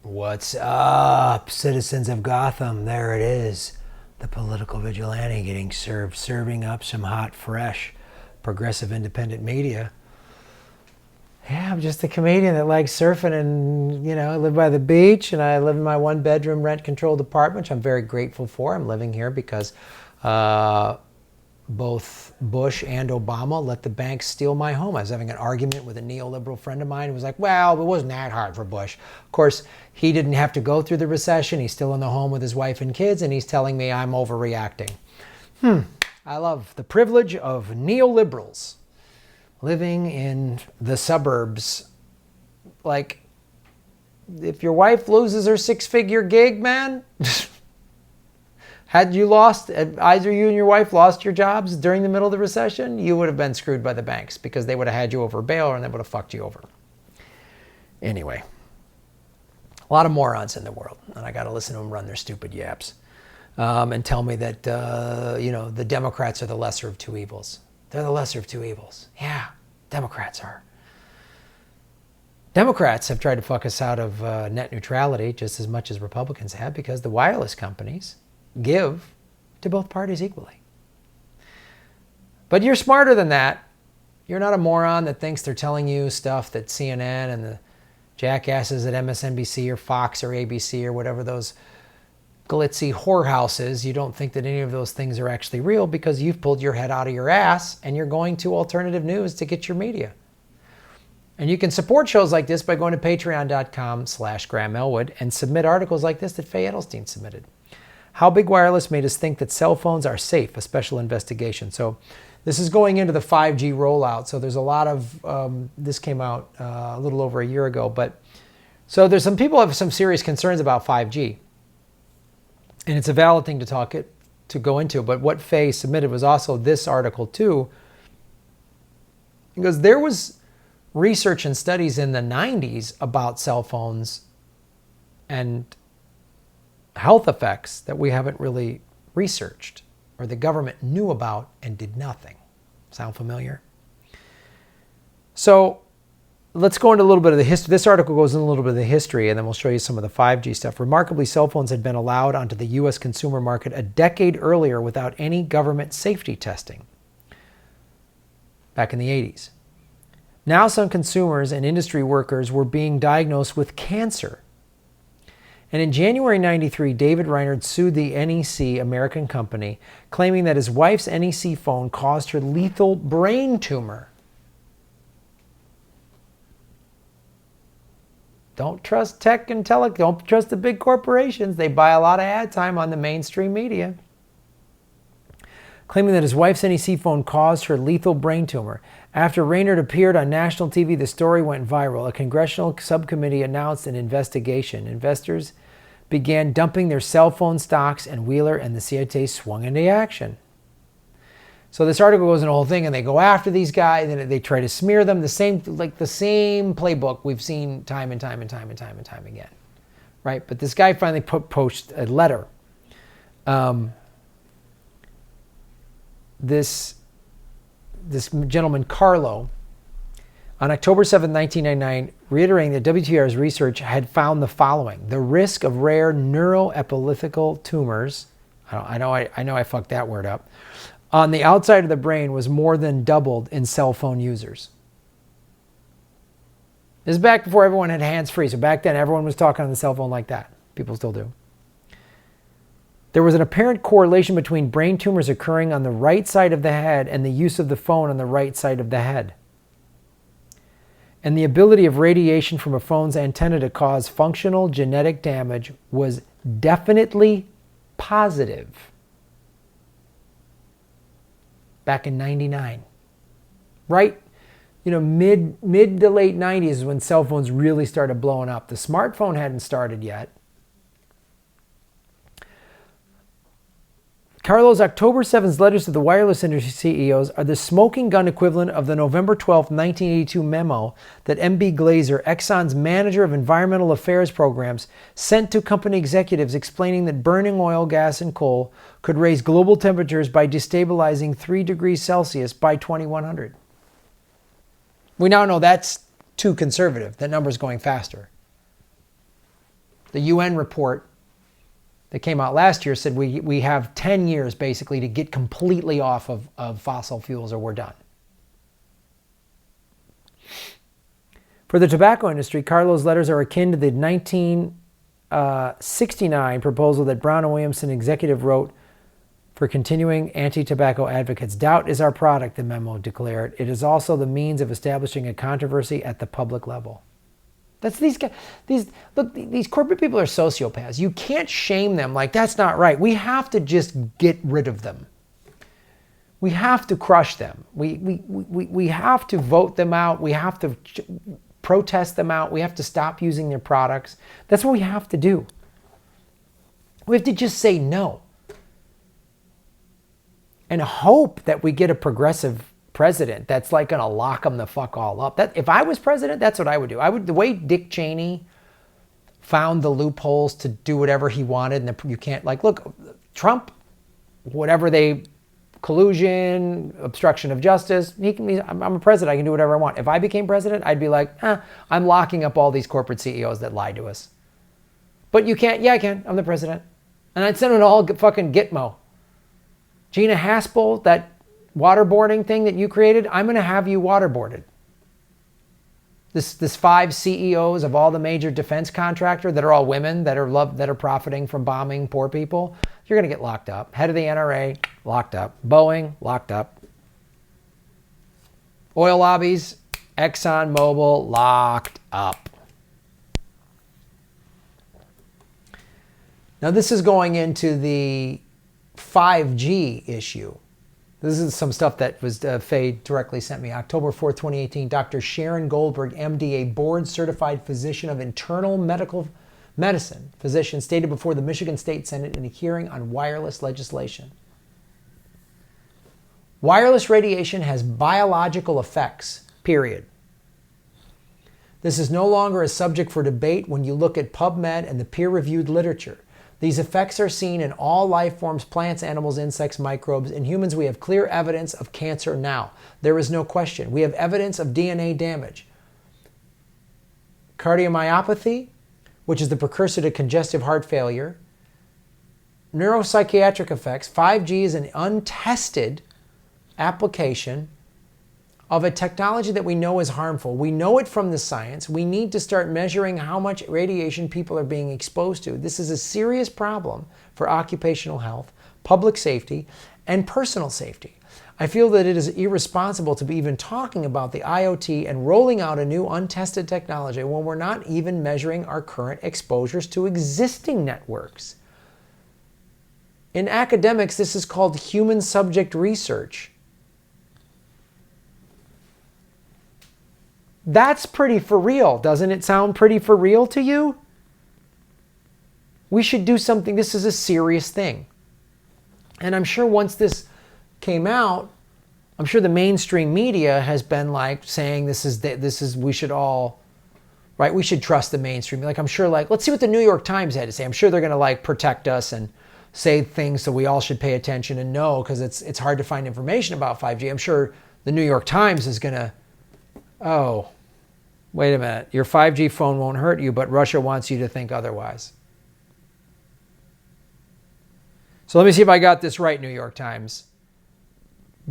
What's up, citizens of Gotham? There it is. The political vigilante getting served, serving up some hot, fresh, progressive independent media. Yeah, I'm just a comedian that likes surfing and, I live by the beach and I live in my one-bedroom rent-controlled apartment, which I'm very grateful for. I'm living here because both Bush and Obama let the banks steal my home. I was having an argument with a neoliberal friend of mine who was like, well, it wasn't that hard for Bush. Of course, he didn't have to go through the recession. He's still in the home with his wife and kids, and he's telling me I'm overreacting. I love the privilege of neoliberals living in the suburbs. Like, if your wife loses her six-figure gig, man... Had you lost, either you and your wife lost your jobs during the middle of the recession, you would have been screwed by the banks because they would have had you over bail and they would have fucked you over. Anyway, a lot of morons in the world, and I got to listen to them run their stupid yaps and tell me that, the Democrats are the lesser of two evils. They're the lesser of two evils. Yeah, Democrats are. Democrats have tried to fuck us out of net neutrality just as much as Republicans have because the wireless companies give to both parties equally. But you're smarter than that. You're not a moron that thinks they're telling you stuff that CNN and the jackasses at MSNBC or Fox or ABC or whatever those glitzy whorehouses, you don't think that any of those things are actually real because you've pulled your head out of your ass and you're going to alternative news to get your media. And you can support shows like this by going to patreon.com/Graham Elwood and submit articles like this that Faye Edelstein submitted. How Big Wireless Made Us Think That Cell Phones Are Safe, a special investigation. So this is going into the 5G rollout. So there's a lot of, this came out a little over a year ago. But so there's some people have some serious concerns about 5G. And it's a valid thing to go into. But what Faye submitted was also this article too. Because there was research and studies in the 90s about cell phones and health effects that we haven't really researched or the government knew about and did nothing. Sound familiar? So let's go into a little bit of the history. This article goes in a little bit of the history and then we'll show you some of the 5G stuff. Remarkably, cell phones had been allowed onto the U.S. consumer market a decade earlier without any government safety testing back in the 80s. Now some consumers and industry workers were being diagnosed with cancer. And in January 93, David Reinert sued the NEC American company, claiming that his wife's NEC phone caused her lethal brain tumor. Don't trust tech and don't trust the big corporations. They buy a lot of ad time on the mainstream media. Claiming that his wife's NEC phone caused her lethal brain tumor. After Reinert appeared on national TV, the story went viral. A congressional subcommittee announced an investigation. Investors began dumping their cell phone stocks, and Wheeler and the CIT swung into action. So this article goes in the whole thing, and they go after these guys, and they try to smear them. The same playbook we've seen time and time again, right? But this guy finally posted a letter. This gentleman, Carlo, on October 7, 1999, reiterating that WTR's research had found the following. The risk of rare neuroepithelial tumors, I know I fucked that word up, on the outside of the brain was more than doubled in cell phone users. This is back before everyone had hands-free. So back then, everyone was talking on the cell phone like that. People still do. There was an apparent correlation between brain tumors occurring on the right side of the head and the use of the phone on the right side of the head. And the ability of radiation from a phone's antenna to cause functional genetic damage was definitely positive. Back in 99. Right? Mid to late 90s is when cell phones really started blowing up. The smartphone hadn't started yet. Carlo's October 7th letters to the wireless industry CEOs are the smoking gun equivalent of the November 12, 1982 memo that MB Glazer, Exxon's manager of environmental affairs programs, sent to company executives explaining that burning oil, gas, and coal could raise global temperatures by destabilizing 3 degrees Celsius by 2100. We now know that's too conservative. That number's going faster. The UN report that came out last year said we have 10 years basically to get completely off of fossil fuels or we're done. For the tobacco industry, Carlo's letters are akin to the 1969 proposal that Brown and Williamson executive wrote for continuing anti-tobacco advocates. Doubt is our product, the memo declared. It is also the means of establishing a controversy at the public level. That's these guys. These corporate people are sociopaths. You can't shame them like that's not right. We have to just get rid of them. We have to crush them. We have to vote them out. We have to protest them out. We have to stop using their products. That's what we have to do. We have to just say no. And hope that we get a progressive president that's like going to lock them the fuck all up. That if I was president, that's what I would do. The way Dick Cheney found the loopholes to do whatever he wanted, and you can't, like, look, Trump, whatever they, collusion, obstruction of justice, I'm a president, I can do whatever I want. If I became president, I'd be like, I'm locking up all these corporate CEOs that lied to us. But you can't. Yeah, I can. I'm the president. And I'd send them all fucking Gitmo. Gina Haspel, that waterboarding thing that you created, I'm going to have you waterboarded. This 5 CEOs of all the major defense contractors that are all women that are profiting from bombing poor people, you're going to get locked up. Head of the NRA, locked up. Boeing, locked up. Oil lobbies, Exxon Mobil, locked up. Now this is going into the 5G issue. This is some stuff that was Faye directly sent me. October 4th, 2018, Dr. Sharon Goldberg, MD, a board-certified physician of internal medical medicine physician, stated before the Michigan State Senate in a hearing on wireless legislation. Wireless radiation has biological effects, period. This is no longer a subject for debate when you look at PubMed and the peer-reviewed literature. These effects are seen in all life forms, plants, animals, insects, microbes. In humans, we have clear evidence of cancer now. There is no question. We have evidence of DNA damage. Cardiomyopathy, which is the precursor to congestive heart failure. Neuropsychiatric effects. 5G is an untested application of a technology that we know is harmful. We know it from the science. We need to start measuring how much radiation people are being exposed to. This is a serious problem for occupational health, public safety, and personal safety. I feel that it is irresponsible to be even talking about the IoT and rolling out a new untested technology when we're not even measuring our current exposures to existing networks. In academics, this is called human subject research. That's pretty for real. Doesn't it sound pretty for real to you? We should do something. This is a serious thing. And I'm sure once this came out, I'm sure the mainstream media has been like saying this is we should all, right? We should trust the mainstream. Like, I'm sure, like, let's see what the New York Times had to say. I'm sure they're going to like protect us and say things so we all should pay attention and know, because it's hard to find information about 5G. I'm sure the New York Times is going to, oh, wait a minute, your 5G phone won't hurt you, but Russia wants you to think otherwise. So let me see if I got this right, New York Times.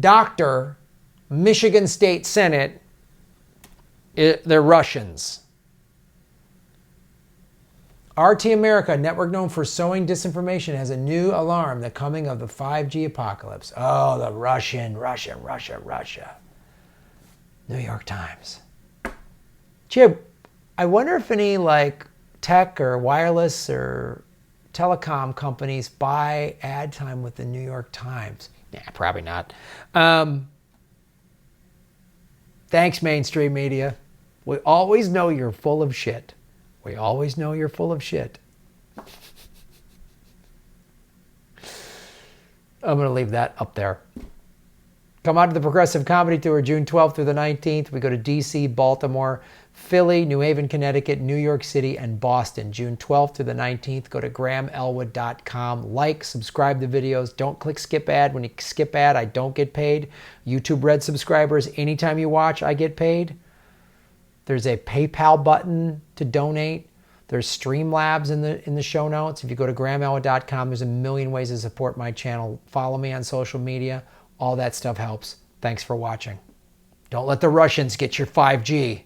Doctor, Michigan State Senate, they're Russians. RT America, network known for sowing disinformation, has a new alarm, the coming of the 5G apocalypse. Oh, the Russia. New York Times. Gee, I wonder if any like tech or wireless or telecom companies buy ad time with the New York Times. Yeah, probably not. Thanks, mainstream media. We always know you're full of shit. We always know you're full of shit. I'm going to leave that up there. Come out to the Progressive Comedy Tour June 12th through the 19th. We go to DC, Baltimore, Philly, New Haven, Connecticut, New York City, and Boston, June 12th through the 19th. Go to grahamelwood.com. Like, subscribe to videos. Don't click skip ad. When you skip ad, I don't get paid. YouTube Red subscribers, anytime you watch, I get paid. There's a PayPal button to donate. There's Streamlabs in the show notes. If you go to grahamelwood.com, there's a million ways to support my channel. Follow me on social media. All that stuff helps. Thanks for watching. Don't let the Russians get your 5G.